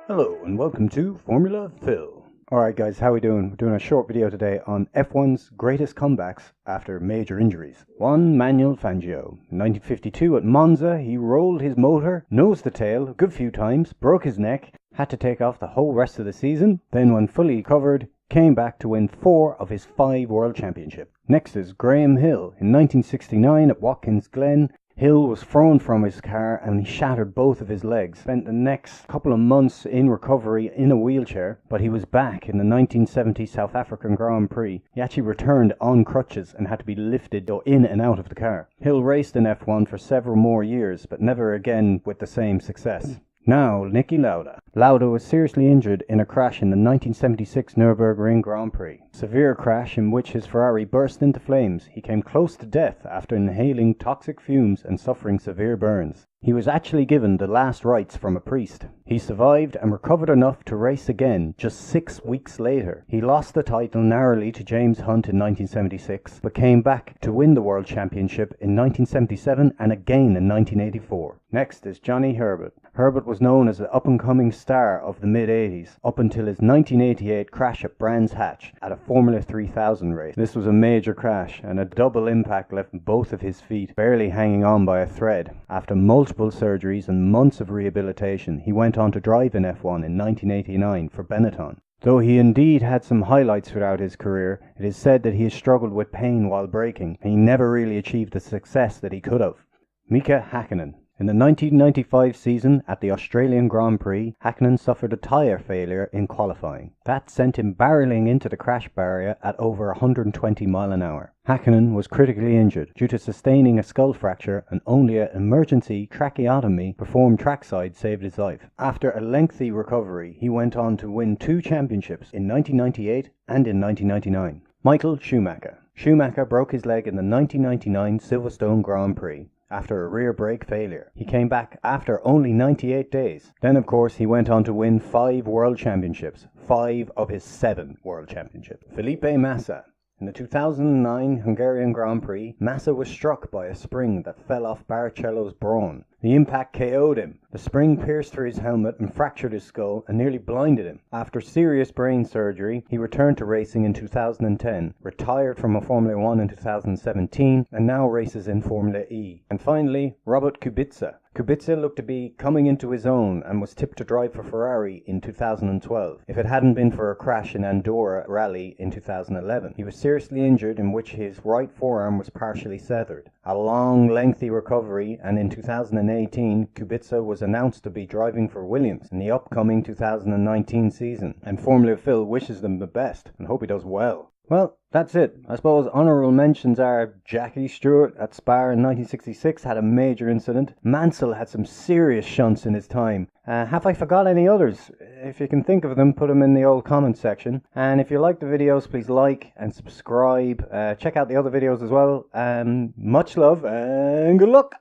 Hello and welcome to Formula Phil. Alright guys, how we doing? We're doing a short video today on F1's greatest comebacks after major injuries. One, Manuel Fangio. In 1952 at Monza, he rolled his motor, nosed the tail a good few times, broke his neck, had to take off the whole rest of the season, then when fully recovered, came back to win 4 of his 5 World Championships. Next is Graham Hill. In 1969 at Watkins Glen, Hill was thrown from his car and he shattered both of his legs. Spent the next couple of months in recovery in a wheelchair, but he was back in the 1970 South African Grand Prix. He actually returned on crutches and had to be lifted in and out of the car. Hill raced in F1 for several more years, but never again with the same success. Now, Niki Lauda. Lauda was seriously injured in a crash in the 1976 Nürburgring Grand Prix. Severe crash in which his Ferrari burst into flames. He came close to death after inhaling toxic fumes and suffering severe burns. He was actually given the last rites from a priest. He survived and recovered enough to race again just 6 weeks later. He lost the title narrowly to James Hunt in 1976, but came back to win the World Championship in 1977 and again in 1984. Next is Johnny Herbert. Herbert was known as the up-and-coming star of the mid-80s, up until his 1988 crash at Brands Hatch at a Formula 3000 race. This was a major crash, and a double impact left both of his feet barely hanging on by a thread. After multiple surgeries and months of rehabilitation, he went on to drive in F1 in 1989 for Benetton. Though he indeed had some highlights throughout his career, it is said that he has struggled with pain while braking, and he never really achieved the success that he could have. Mika Hakkinen. In the 1995 season at the Australian Grand Prix, Hakkinen suffered a tyre failure in qualifying. That sent him barreling into the crash barrier at over 120 miles an hour. Hakkinen was critically injured due to sustaining a skull fracture, and only an emergency tracheotomy performed trackside saved his life. After a lengthy recovery, he went on to win 2 championships in 1998 and in 1999. Michael Schumacher. Schumacher broke his leg in the 1999 Silverstone Grand Prix after a rear brake failure. He came back after only 98 days. Then of course he went on to win 5 World Championships, 5 of his 7 World Championships. Felipe Massa. In the 2009 Hungarian Grand Prix, Massa was struck by a spring that fell off Barrichello's brawn. The impact KO'd him. The spring pierced through his helmet and fractured his skull and nearly blinded him. After serious brain surgery, he returned to racing in 2010, retired from Formula 1 in 2017, and now races in Formula E. And finally, Robert Kubica. Kubica looked to be coming into his own and was tipped to drive for Ferrari in 2012, if it hadn't been for a crash in Andorra Rally in 2011. He was seriously injured, in which his right forearm was partially severed. A long, lengthy recovery, and in 2018, Kubica was announced to be driving for Williams in the upcoming 2019 season, and Formula Phil wishes them the best and hope he does well. Well, that's it. I suppose honourable mentions are Jackie Stewart at Spa in 1966 had a major incident. Mansell had some serious shunts in his time. Have I forgot any others? If you can think of them, put them in the old comment section. And if you like the videos, please like and subscribe. Check out the other videos as well. Much love and good luck!